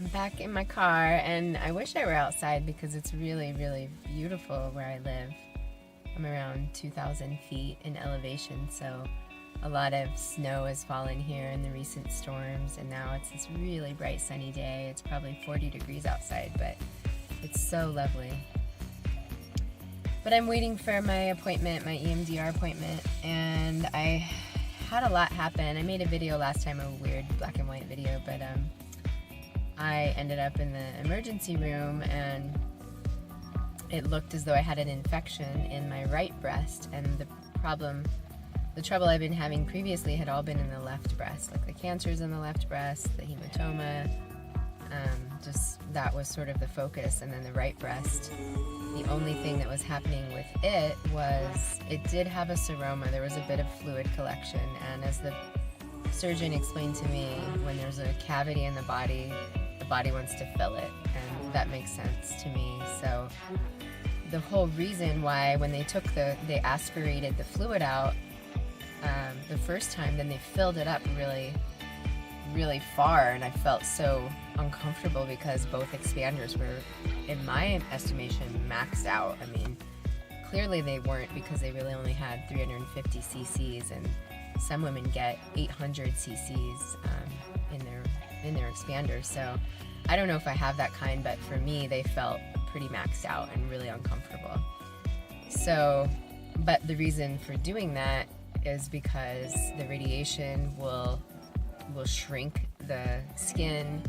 I'm back in my car, and I wish I were outside because it's really, really beautiful where I live. I'm around 2,000 feet in elevation, so a lot of snow has fallen here in the recent storms, and now it's this really bright sunny day. It's probably 40 degrees outside, but it's so lovely. But I'm waiting for my appointment, my EMDR appointment, and I had a lot happen. I made a video last time, a weird black and white video, but I ended up in the emergency room, and it looked as though I had an infection in my right breast, and the trouble I've been having previously had all been in the left breast, like the cancers in the left breast, the hematoma, just that was sort of the focus. And then the right breast, the only thing that was happening with it was it did have a seroma. There was a bit of fluid collection, and as the surgeon explained to me, when there's a cavity in the body wants to fill it, and that makes sense to me. So the whole reason why when they aspirated the fluid out the first time, then they filled it up really, really far, and I felt so uncomfortable because both expanders were, in my estimation, maxed out. I mean, clearly they weren't, because they really only had 350 cc's, and some women get 800 cc's in their expanders. So I don't know if I have that kind, but for me they felt pretty maxed out and really uncomfortable. So, but the reason for doing that is because the radiation will shrink the skin,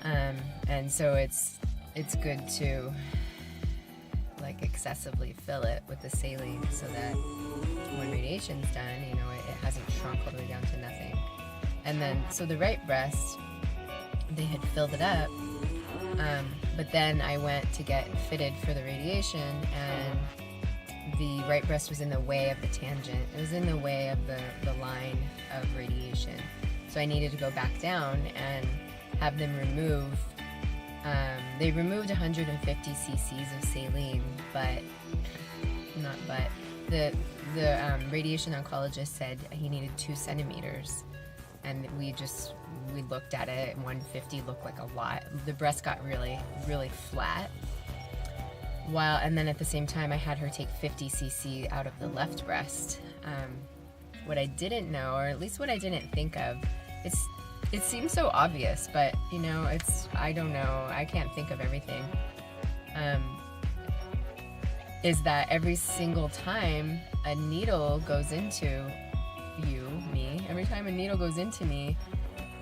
and so it's good to like excessively fill it with the saline, so that when radiation's done, it hasn't shrunk all the way down to nothing. And then, so the right breast, they had filled it up, but then I went to get fitted for the radiation, and the right breast was in the way of the tangent. It was in the way of the line of radiation. So I needed to go back down and have them remove. They removed 150 cc's of saline, the radiation oncologist said he needed 2 centimeters. And we looked at it, and 150 looked like a lot. The breast got really, really flat. And then at the same time, I had her take 50 cc out of the left breast. What I didn't know, or at least what I didn't think of, it seems so obvious, but I don't know, I can't think of everything, is that every single time a needle goes into me, every time a needle goes into me,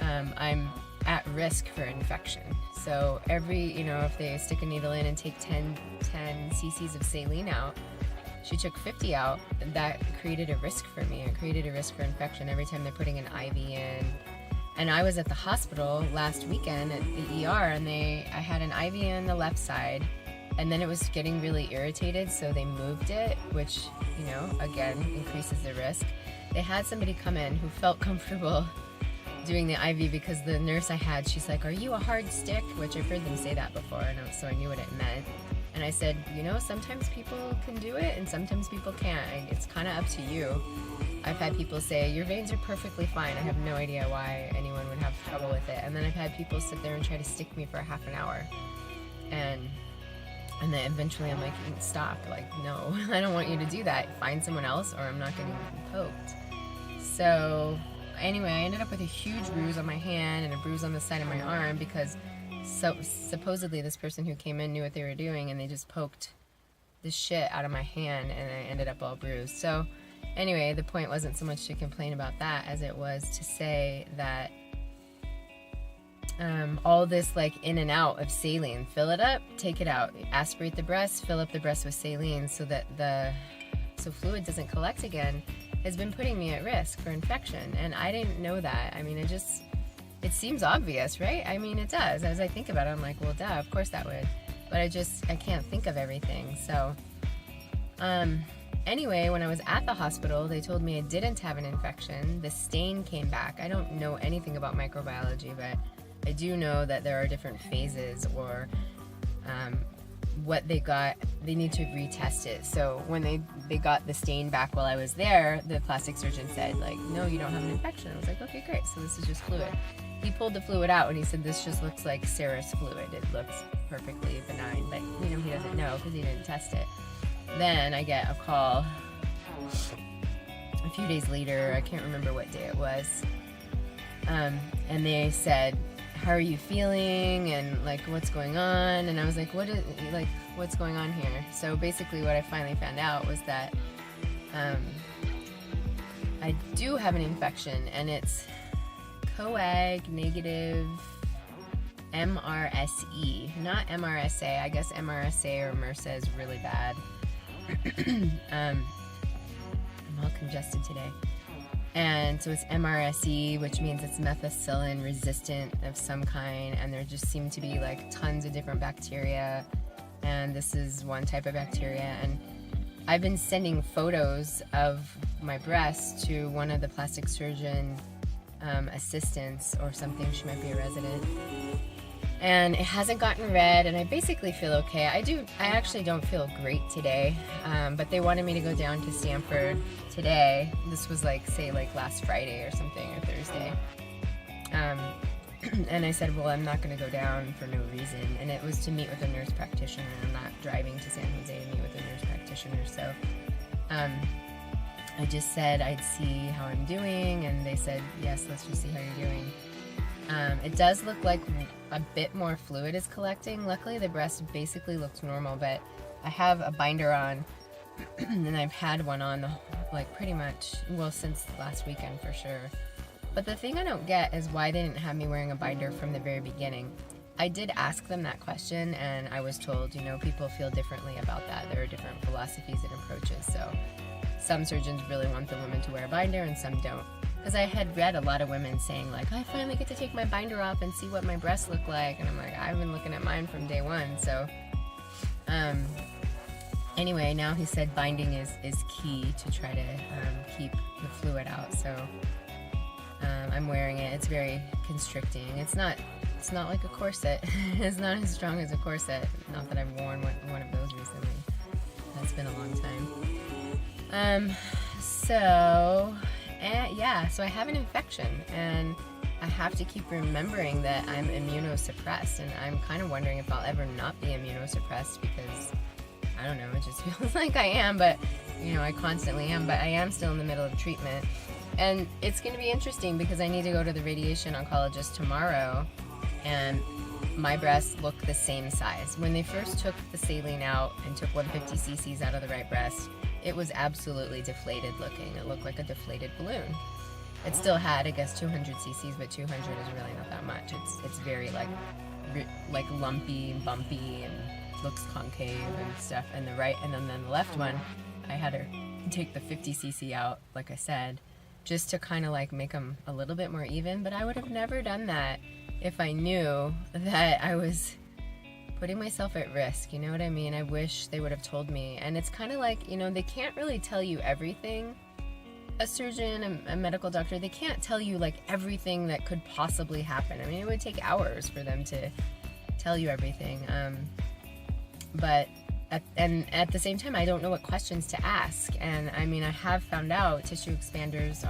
I'm at risk for infection. So if they stick a needle in and take 10 cc's of saline out, she took 50 out, that created a risk for me. It created a risk for infection every time they're putting an IV in. And I was at the hospital last weekend at the ER, and I had an IV in the left side, and then it was getting really irritated, so they moved it, which, again, increases the risk. They had somebody come in who felt comfortable doing the IV, because the nurse I had, she's like, "Are you a hard stick?" Which I've heard them say that before, so I knew what it meant. And I said, sometimes people can do it and sometimes people can't. It's kind of up to you. I've had people say, "Your veins are perfectly fine." I have no idea why anyone would have trouble with it. And then I've had people sit there and try to stick me for half an hour. And then eventually I'm like, "Stop, no, I don't want you to do that. Find someone else, or I'm not getting poked." So anyway, I ended up with a huge bruise on my hand and a bruise on the side of my arm, because supposedly this person who came in knew what they were doing, and they just poked the shit out of my hand, and I ended up all bruised. So anyway, the point wasn't so much to complain about that as it was to say that all this in and out of saline, fill it up, take it out, aspirate the breast, fill up the breast with saline so that so fluid doesn't collect again, has been putting me at risk for infection. And I didn't know that. I mean, it seems obvious, right? I mean, it does. As I think about it, I'm like, well, duh, of course that would. But I can't think of everything. So anyway, when I was at the hospital, they told me I didn't have an infection. The stain came back. I don't know anything about microbiology, but I do know that there are different phases or what they got, they need to retest it. So when they got the stain back while I was there, the plastic surgeon said, like, no, you don't have an infection. I was like, okay, great. So this is just fluid. He pulled the fluid out and he said, this just looks like serous fluid. It looks perfectly benign, but you know, he doesn't know because he didn't test it. Then I get a call a few days later, I can't remember what day it was, and they said, how are you feeling, and like, what's going on? And I was like, what's going on here? So basically what I finally found out was that I do have an infection, and it's Coag negative MRSE, not MRSA. I guess MRSA or MRSA is really bad. I'm all congested today. And so it's MRSE, which means it's methicillin-resistant of some kind, and there just seem to be like tons of different bacteria, and this is one type of bacteria. And I've been sending photos of my breast to one of the plastic surgeon assistants or something. She might be a resident. And it hasn't gotten red, and I basically feel okay. I actually don't feel great today, but they wanted me to go down to Stanford today. This was like, say, like last Friday or something, or Thursday. And I said, well, I'm not going to go down for no reason. And it was to meet with a nurse practitioner. I'm not driving to San Jose to meet with a nurse practitioner. So I just said I'd see how I'm doing, and they said, yes, let's just see how you're doing. It does look like a bit more fluid is collecting. Luckily, the breast basically looks normal, but I have a binder on, and I've had one on like pretty much, well, since last weekend for sure. But the thing I don't get is why they didn't have me wearing a binder from the very beginning. I did ask them that question, and I was told, you know, people feel differently about that. There are different philosophies and approaches, so some surgeons really want the women to wear a binder and some don't. Because I had read a lot of women saying, like, I finally get to take my binder off and see what my breasts look like. And I'm like, I've been looking at mine from day one. So anyway, now he said binding is key to try to keep the fluid out. So I'm wearing it. It's very constricting. It's not like a corset. It's not as strong as a corset. Not that I've worn one of those recently. That's been a long time. So I have an infection, and I have to keep remembering that I'm immunosuppressed, and I'm kind of wondering if I'll ever not be immunosuppressed, because I don't know, it just feels like I am, but you know, I constantly am, but I am still in the middle of treatment. And it's going to be interesting because I need to go to the radiation oncologist tomorrow, and my breasts look the same size. When they first took the saline out and took 150 cc's out of the right breast, it was absolutely deflated looking. It looked like a deflated balloon. It still had, I guess, 200 cc's, but 200 is really not that much. It's very like lumpy and bumpy and looks concave and stuff. And the right, and then the left one, I had her take the 50 cc out, like I said, just to kind of like make them a little bit more even. But I would have never done that if I knew that I was putting myself at risk, you know what I mean? I wish they would have told me. And it's kind of like, you know, they can't really tell you everything. A surgeon, a medical doctor, they can't tell you like everything that could possibly happen. I mean, it would take hours for them to tell you everything. But at the same time, I don't know what questions to ask. And I mean, I have found out tissue expanders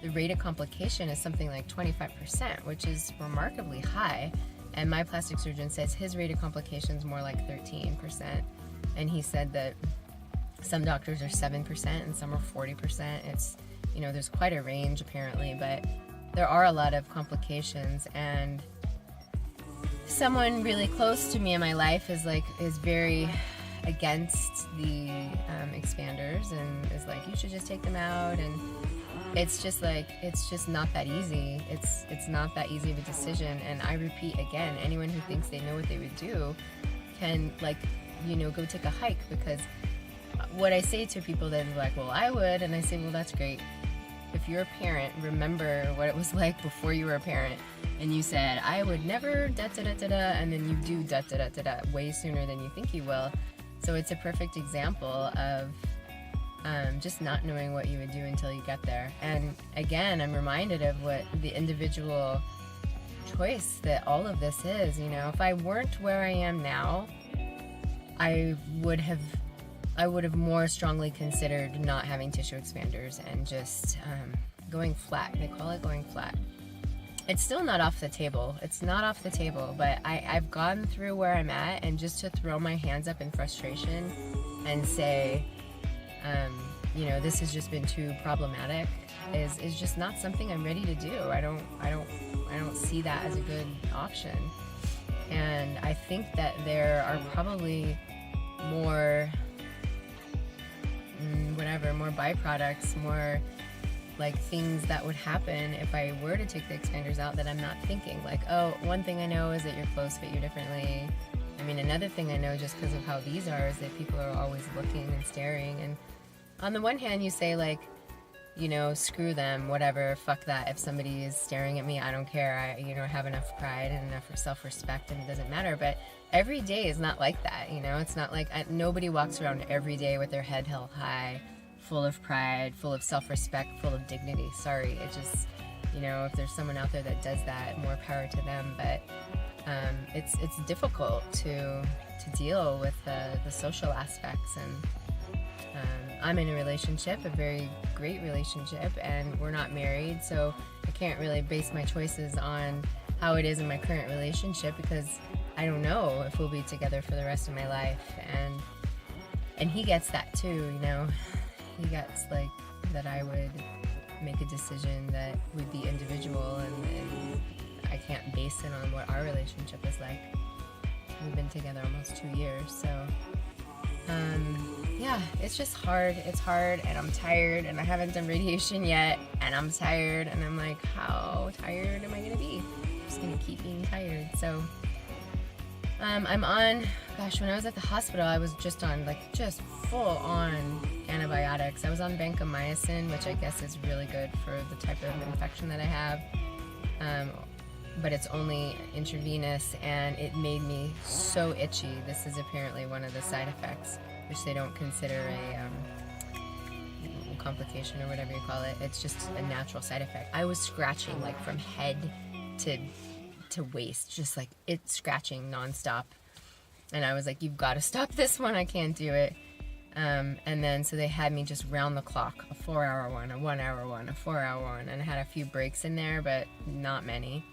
the rate of complication is something like 25%, which is remarkably high. And my plastic surgeon says his rate of complication is more like 13%. And he said that some doctors are 7% and some are 40%. It's, you know, there's quite a range apparently, but there are a lot of complications. And someone really close to me in my life is very against the expanders and is like, you should just take them out. And it's just not that easy. It's not that easy of a decision. And I repeat again, anyone who thinks they know what they would do can, like, you know, go take a hike. Because what I say to people that are like, well, I would, and I say, well, that's great. If you're a parent, remember what it was like before you were a parent, and you said, I would never da-da-da-da-da, and then you do da-da-da-da-da way sooner than you think you will. So it's a perfect example of just not knowing what you would do until you get there. And again, I'm reminded of what the individual choice that all of this is. You know, if I weren't where I am now, I would have more strongly considered not having tissue expanders and just going flat. They call it going flat. It's still not off the table. It's not off the table, but I've gone through where I'm at, and just to throw my hands up in frustration and say, you know, this has just been too problematic is just not something I'm ready to do. I don't see that as a good option. And I think that there are probably more more byproducts, more like things that would happen if I were to take the expanders out that I'm not thinking. Like, oh, one thing I know is that your clothes fit you differently. I mean, another thing I know just because of how these are is that people are always looking and staring. And on the one hand, you say like, you know, screw them, whatever, fuck that. If somebody is staring at me, I don't care. I, you know, have enough pride and enough self-respect, and it doesn't matter. But every day is not like that, you know? It's not like nobody walks around every day with their head held high, full of pride, full of self-respect, full of dignity. Sorry, it just, you know, if there's someone out there that does that, more power to them. But it's difficult to deal with the social aspects. And I'm in a relationship, a very great relationship, and we're not married, so I can't really base my choices on how it is in my current relationship, because I don't know if we'll be together for the rest of my life. And he gets that too, you know. He gets like that I would make a decision that would be individual, and I can't base it on what our relationship is like. We've been together almost 2 years, so yeah, it's just hard. It's hard, and I'm tired, and I haven't done radiation yet, and I'm tired, and I'm like, how tired am I gonna be? I'm just gonna keep being tired. So I'm on, gosh, when I was at the hospital, I was just on just full on antibiotics. I was on vancomycin, which I guess is really good for the type of infection that I have, but it's only intravenous, and it made me so itchy. This is apparently one of the side effects, which they don't consider a complication or whatever you call it. It's just a natural side effect. I was scratching like from head to waist, just like it's scratching nonstop. And I was like, you've got to stop this one. I can't do it. And then so they had me just round the clock, a 4-hour one, a 1-hour one, a 4-hour one, and I had a few breaks in there, but not many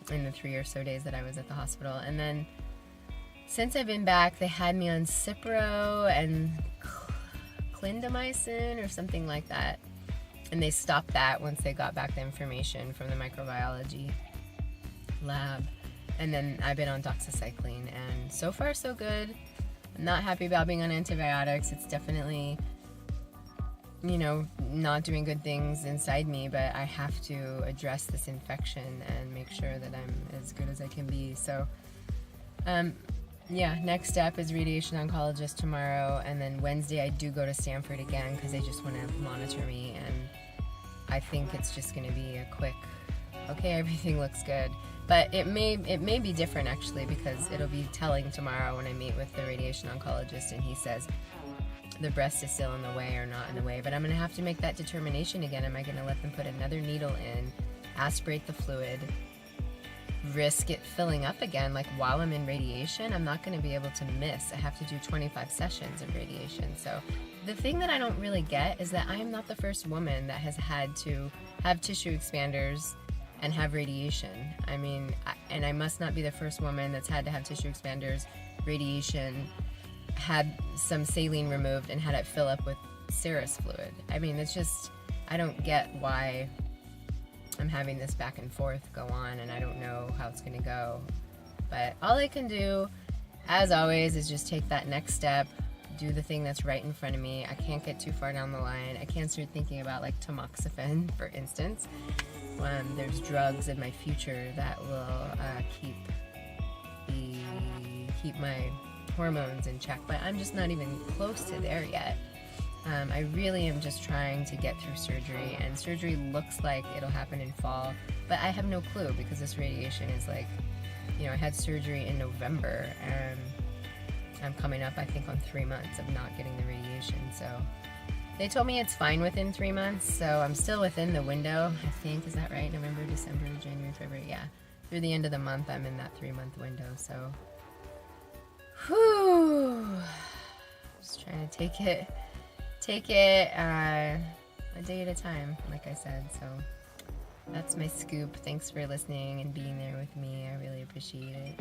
in the 3 or so days that I was at the hospital. And then since I've been back, they had me on Cipro and clindamycin or something like that. And they stopped that once they got back the information from the microbiology lab. And then I've been on doxycycline, and so far so good. I'm not happy about being on antibiotics. It's definitely, you know, not doing good things inside me, but I have to address this infection and make sure that I'm as good as I can be. So yeah, next step is radiation oncologist tomorrow, and then Wednesday I do go to Stanford again because they just want to monitor me, and I think it's just going to be a quick, okay, everything looks good. But it may be different actually, because it'll be telling tomorrow when I meet with the radiation oncologist, and he says the breast is still in the way or not in the way. But I'm going to have to make that determination again. Am I going to let them put another needle in, aspirate the fluid, risk it filling up again like while I'm in radiation? I'm not going to be able to miss. I have to do 25 sessions of radiation. So the thing that I don't really get is that I am not the first woman that has had to have tissue expanders and have radiation. I mean, and I must not be the first woman that's had to have tissue expanders, radiation, had some saline removed, and had it fill up with serous fluid. I mean, it's just, I don't get why I'm having this back and forth go on, and I don't know how it's gonna go. But all I can do, as always, is just take that next step, do the thing that's right in front of me. I can't get too far down the line. I can't start thinking about like tamoxifen, for instance. There's drugs in my future that will keep my hormones in check, but I'm just not even close to there yet. I really am just trying to get through surgery, and surgery looks like it'll happen in fall, but I have no clue because this radiation is like, you know, I had surgery in November, and I'm coming up, I think, on 3 months of not getting the radiation. So they told me it's fine within 3 months, so I'm still within the window, I think. Is that right? November, December, January, February, yeah. Through the end of the month, I'm in that 3-month window, so Whew. Just trying to take it a day at a time, like I said. So that's my scoop. Thanks for listening and being there with me. I really appreciate it.